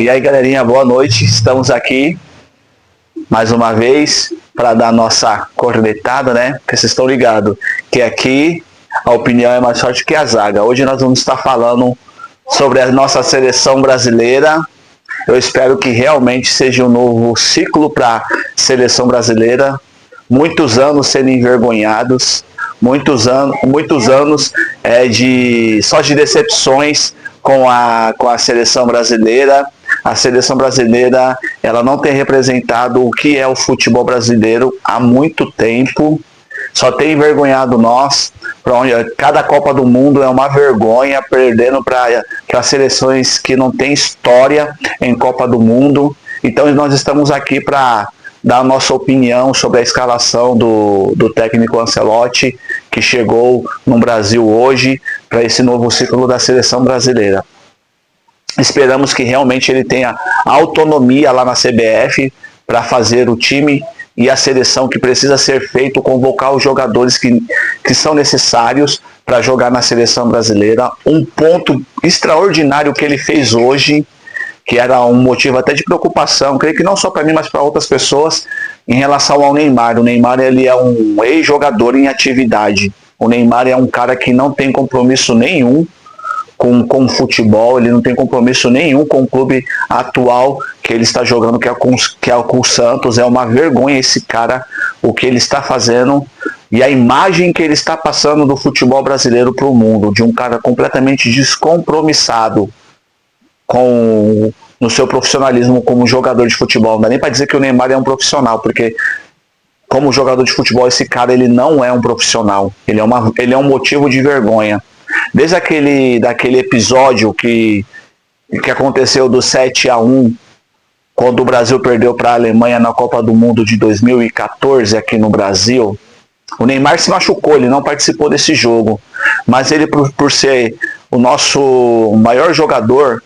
E aí, galerinha, boa noite. Estamos aqui mais uma vez para dar nossa cornetada, né? Porque vocês estão ligados que aqui a opinião é mais forte que a zaga. Hoje nós vamos estar falando sobre a nossa seleção brasileira. Eu espero que realmente seja um novo ciclo para a seleção brasileira. Muitos anos sendo envergonhados, muitos anos só de decepções com a seleção brasileira. A seleção brasileira, ela não tem representado o que é o futebol brasileiro há muito tempo. Só tem envergonhado nós. Cada Copa do Mundo é uma vergonha, perdendo para seleções que não têm história em Copa do Mundo. Então nós estamos aqui para dar a nossa opinião sobre a escalação do técnico Ancelotti, que chegou no Brasil hoje para esse novo ciclo da seleção brasileira. Esperamos que realmente ele tenha autonomia lá na CBF para fazer o time e a seleção que precisa ser feito, convocar os jogadores que são necessários para jogar na seleção brasileira. Um ponto extraordinário que ele fez hoje, que era um motivo até de preocupação, creio que não só para mim, mas para outras pessoas, em relação ao Neymar. O Neymar, ele é um ex-jogador em atividade. O Neymar é um cara que não tem compromisso nenhum com o futebol, ele não tem compromisso nenhum com o clube atual que ele está jogando, que é com o Santos. É uma vergonha esse cara, o que ele está fazendo e a imagem que ele está passando do futebol brasileiro para o mundo, de um cara completamente descompromissado no seu profissionalismo como jogador de futebol. Não dá nem para dizer que o Neymar é um profissional, porque como jogador de futebol, esse cara, ele não é um profissional, ele é um motivo de vergonha. Desde daquele episódio que aconteceu do 7-1, quando o Brasil perdeu para a Alemanha na Copa do Mundo de 2014 aqui no Brasil, o Neymar se machucou, ele não participou desse jogo, mas ele, por ser o nosso maior jogador,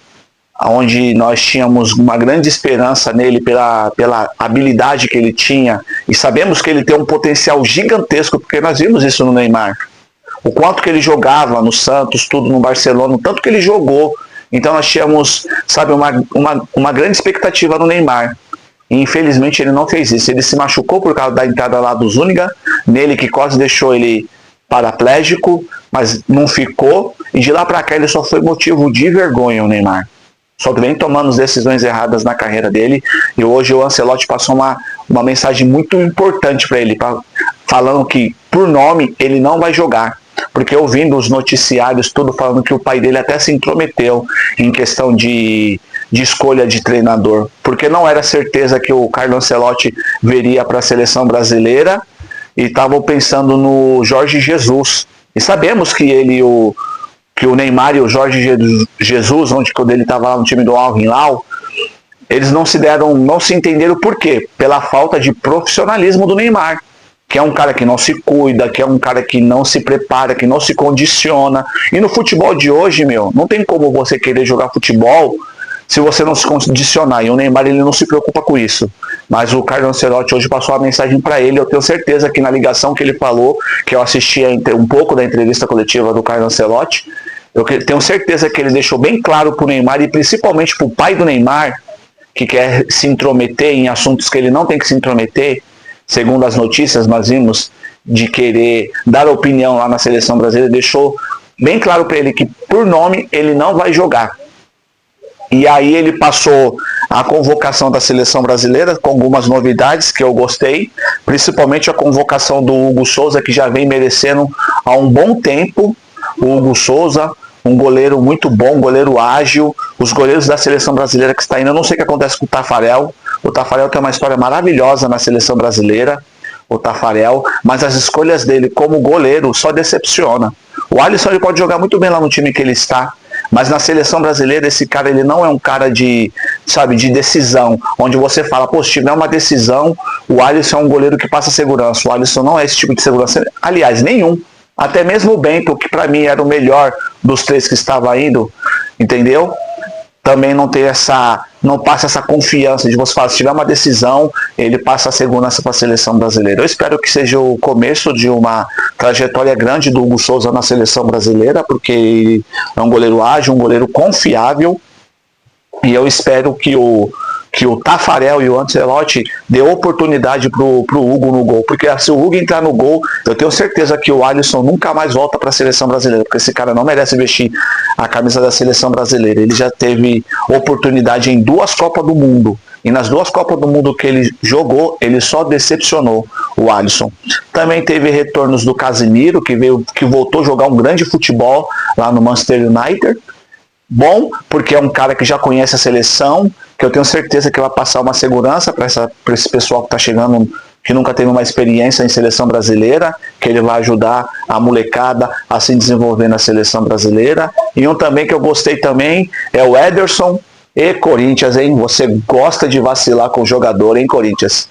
onde nós tínhamos uma grande esperança nele pela habilidade que ele tinha, e sabemos que ele tem um potencial gigantesco, porque nós vimos isso no Neymar. O quanto que ele jogava no Santos, tudo no Barcelona, o tanto que ele jogou. Então nós tínhamos, uma grande expectativa no Neymar. E infelizmente ele não fez isso. Ele se machucou por causa da entrada lá do Zúñiga, nele que quase deixou ele paraplégico, mas não ficou. E de lá para cá ele só foi motivo de vergonha, o Neymar. Só que vem tomando decisões erradas na carreira dele. E hoje o Ancelotti passou uma mensagem muito importante para ele, falando que, por nome, ele não vai jogar. Porque ouvindo os noticiários, tudo falando que o pai dele até se intrometeu em questão de escolha de treinador. Porque não era certeza que o Carlo Ancelotti viria para a seleção brasileira e estavam pensando no Jorge Jesus. E sabemos que o Neymar e o Jorge Jesus, quando ele estava lá no time do Al Hilal, eles não se entenderam por quê? Pela falta de profissionalismo do Neymar, que é um cara que não se cuida, que é um cara que não se prepara, que não se condiciona. E no futebol de hoje, não tem como você querer jogar futebol se você não se condicionar. E o Neymar, ele não se preocupa com isso. Mas o Carlo Ancelotti hoje passou a mensagem para ele. Eu tenho certeza que na ligação que ele falou, que eu assisti um pouco da entrevista coletiva do Carlo Ancelotti, eu tenho certeza que ele deixou bem claro para o Neymar, e principalmente para o pai do Neymar, que quer se intrometer em assuntos que ele não tem que se intrometer. Segundo as notícias, nós vimos de querer dar opinião lá na seleção brasileira, deixou bem claro para ele que, por nome, ele não vai jogar. E aí ele passou a convocação da seleção brasileira com algumas novidades que eu gostei, principalmente a convocação do Hugo Souza, que já vem merecendo há um bom tempo. O Hugo Souza, um goleiro muito bom, um goleiro ágil. Os goleiros da seleção brasileira que está indo, eu não sei o que acontece com o Taffarel. O Taffarel tem uma história maravilhosa na seleção brasileira, o Taffarel, mas as escolhas dele como goleiro só decepciona. O Alisson, ele pode jogar muito bem lá no time que ele está, mas na seleção brasileira esse cara, ele não é um cara de decisão, onde você fala, pô, se tiver uma decisão, o Alisson é um goleiro que passa segurança. O Alisson não é esse tipo de segurança, aliás, nenhum. Até mesmo o Bento, que para mim era o melhor dos três que estava indo, entendeu? Também não passa essa confiança de você falar, se tiver uma decisão, ele passa a segurança para a seleção brasileira. Eu espero que seja o começo de uma trajetória grande do Hugo Souza na seleção brasileira, porque ele é um goleiro ágil, um goleiro confiável, E eu espero que o Tafarel e o Ancelotti dê oportunidade pro Hugo no gol. Porque se o Hugo entrar no gol, eu tenho certeza que o Alisson nunca mais volta para a seleção brasileira. Porque esse cara não merece vestir a camisa da seleção brasileira. Ele já teve oportunidade em 2 Copas do Mundo. E nas 2 Copas do Mundo que ele jogou, ele só decepcionou o Alisson. Também teve retornos do Casemiro, que voltou a jogar um grande futebol lá no Manchester United. Bom, porque é um cara que já conhece a seleção, que eu tenho certeza que vai passar uma segurança para esse pessoal que está chegando, que nunca teve uma experiência em seleção brasileira, que ele vai ajudar a molecada a se desenvolver na seleção brasileira. E um também que eu gostei também é o Ederson e Corinthians, hein? Você gosta de vacilar com o jogador, hein, Corinthians?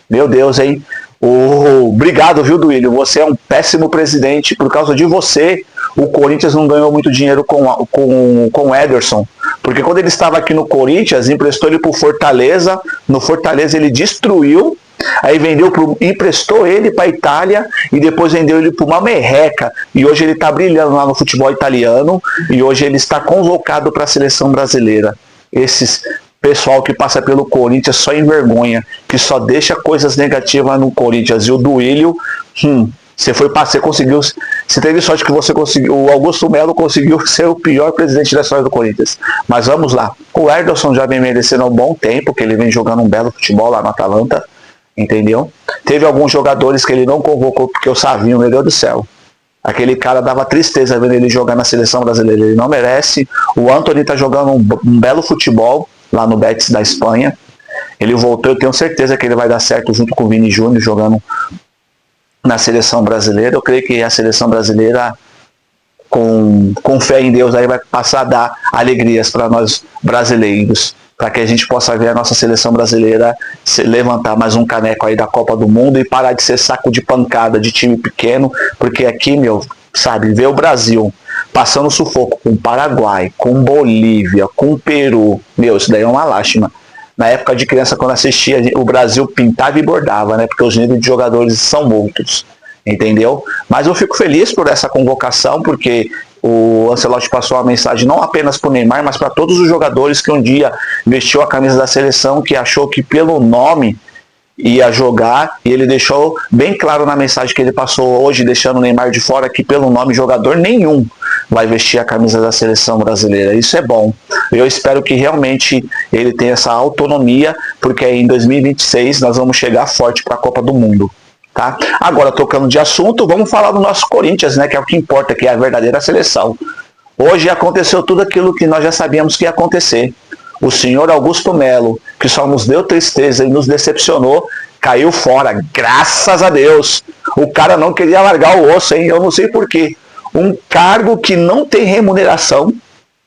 Meu Deus, hein? Obrigado, viu, Duílio? Você é um péssimo presidente. Por causa de você, o Corinthians não ganhou muito dinheiro com o Ederson. Porque quando ele estava aqui no Corinthians, emprestou ele para o Fortaleza. No Fortaleza ele destruiu. Aí emprestou ele para a Itália e depois vendeu ele para uma merreca. E hoje ele está brilhando lá no futebol italiano. E hoje ele está convocado para a seleção brasileira. Esses pessoal que passa pelo Corinthians só envergonha, que só deixa coisas negativas no Corinthians. E o Duílio, você conseguiu, você teve sorte que você conseguiu, o Augusto Melo conseguiu ser o pior presidente da história do Corinthians. Mas vamos lá, o Ederson já vem merecendo um bom tempo, que ele vem jogando um belo futebol lá no Atalanta, entendeu? Teve alguns jogadores que ele não convocou, porque o Savinho, meu Deus do céu, aquele cara dava tristeza vendo ele jogar na seleção brasileira, ele não merece. O Antony tá jogando um belo futebol lá no Betis da Espanha. Ele voltou, eu tenho certeza que ele vai dar certo junto com o Vini Júnior jogando na seleção brasileira. Eu creio que a seleção brasileira, com fé em Deus, aí vai passar a dar alegrias para nós brasileiros, para que a gente possa ver a nossa seleção brasileira levantar mais um caneco aí da Copa do Mundo e parar de ser saco de pancada de time pequeno, porque aqui, ver o Brasil passando sufoco com o Paraguai, com Bolívia, com o Peru, isso daí é uma lástima. Na época de criança, quando assistia, o Brasil pintava e bordava, né? Porque os níveis de jogadores são outros, entendeu? Mas eu fico feliz por essa convocação, porque o Ancelotti passou uma mensagem não apenas para o Neymar, mas para todos os jogadores que um dia vestiu a camisa da seleção, que achou que pelo nome ia jogar, e ele deixou bem claro na mensagem que ele passou hoje, deixando o Neymar de fora, que pelo nome jogador nenhum vai vestir a camisa da seleção brasileira. Isso é bom. Eu espero que realmente ele tenha essa autonomia, porque em 2026 nós vamos chegar forte para a Copa do Mundo. Tá? Agora, trocando de assunto, vamos falar do nosso Corinthians, né, que é o que importa, que é a verdadeira seleção. Hoje aconteceu tudo aquilo que nós já sabíamos que ia acontecer. O senhor Augusto Melo, que só nos deu tristeza e nos decepcionou, caiu fora, graças a Deus. O cara não queria largar o osso, hein? Eu não sei porquê. Um cargo que não tem remuneração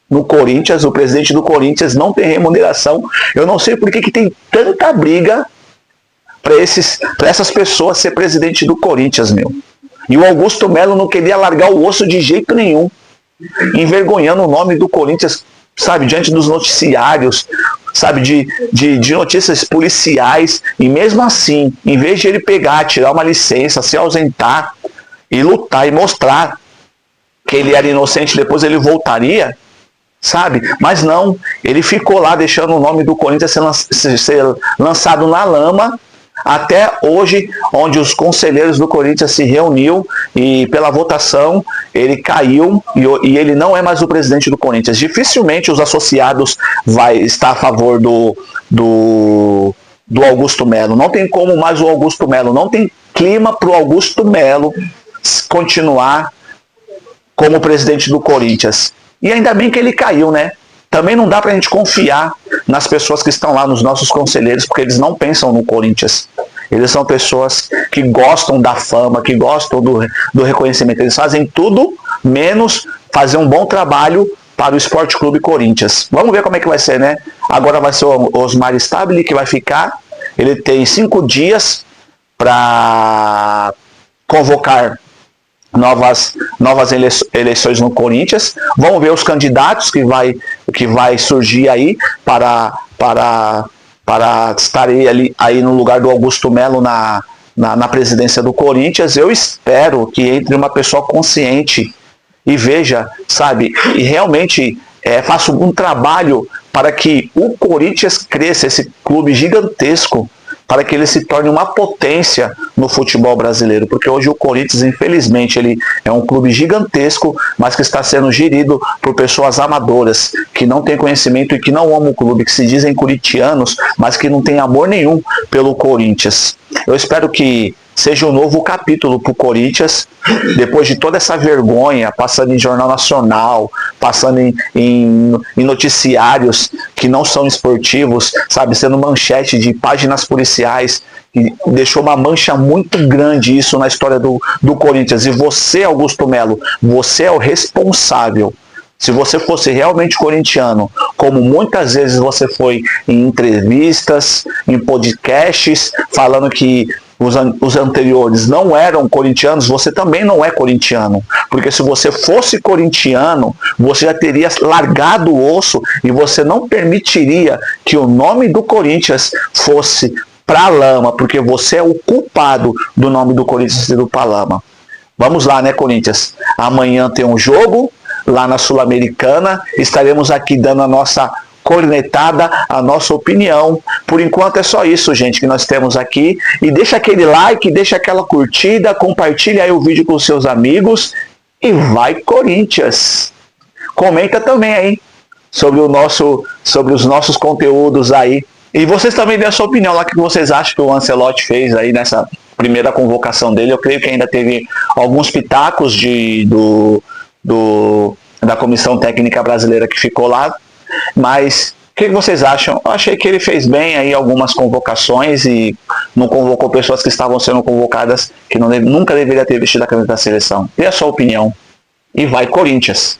no Corinthians, o presidente do Corinthians não tem remuneração. Eu não sei por que tem tanta briga para essas pessoas ser presidente do Corinthians, E o Augusto Melo não queria largar o osso de jeito nenhum, envergonhando o nome do Corinthians, diante dos noticiários, de notícias policiais. E mesmo assim, em vez de ele pegar, tirar uma licença, se ausentar e lutar e mostrar que ele era inocente, depois ele voltaria, mas não, ele ficou lá deixando o nome do Corinthians ser lançado na lama, até hoje, onde os conselheiros do Corinthians se reuniu e pela votação ele caiu e ele não é mais o presidente do Corinthians. Dificilmente os associados vai estar a favor do Augusto Melo. Não tem como mais o Augusto Melo, não tem clima para o Augusto Melo continuar como presidente do Corinthians. E ainda bem que ele caiu, né? Também não dá pra gente confiar nas pessoas que estão lá, nos nossos conselheiros, porque eles não pensam no Corinthians. Eles são pessoas que gostam da fama, que gostam do reconhecimento. Eles fazem tudo menos fazer um bom trabalho para o Sport Clube Corinthians. Vamos ver como é que vai ser, né? Agora vai ser o Osmar Stabile que vai ficar. Ele tem 5 dias para convocar novas eleições no Corinthians. Vamos ver os candidatos que vai surgir aí para estar aí no lugar do Augusto Melo na presidência do Corinthians. Eu espero que entre uma pessoa consciente e veja, e realmente faça um trabalho para que o Corinthians cresça, esse clube gigantesco, para que ele se torne uma potência no futebol brasileiro, porque hoje o Corinthians, infelizmente, ele é um clube gigantesco, mas que está sendo gerido por pessoas amadoras, que não têm conhecimento e que não amam o clube, que se dizem corintianos, mas que não têm amor nenhum pelo Corinthians. Eu espero que seja um novo capítulo para o Corinthians, depois de toda essa vergonha, passando em jornal nacional, passando em noticiários que não são esportivos, sabe, sendo manchete de páginas policiais, e deixou uma mancha muito grande isso na história do Corinthians. E você, Augusto Melo, você é o responsável. Se você fosse realmente corintiano, como muitas vezes você foi em entrevistas, em podcasts, falando que os anteriores não eram corintianos, você também não é corintiano. Porque se você fosse corintiano, você já teria largado o osso e você não permitiria que o nome do Corinthians fosse pra lama, porque você é o culpado do nome do Corinthians ser pra lama. Vamos lá, né, Corinthians? Amanhã tem um jogo lá na Sul-Americana, estaremos aqui dando a nossa cornetada, a nossa opinião. Por enquanto é só isso, gente, que nós temos aqui. E deixa aquele like, deixa aquela curtida, compartilha aí o vídeo com seus amigos e vai Corinthians! Comenta também aí sobre os nossos conteúdos aí. E vocês também dêem a sua opinião lá, o que vocês acham que o Ancelotti fez aí nessa primeira convocação dele. Eu creio que ainda teve alguns pitacos da comissão técnica brasileira que ficou lá, mas o que vocês acham? Eu achei que ele fez bem aí algumas convocações e não convocou pessoas que estavam sendo convocadas que nunca deveria ter vestido a camisa da seleção. Dê a sua opinião e vai Corinthians!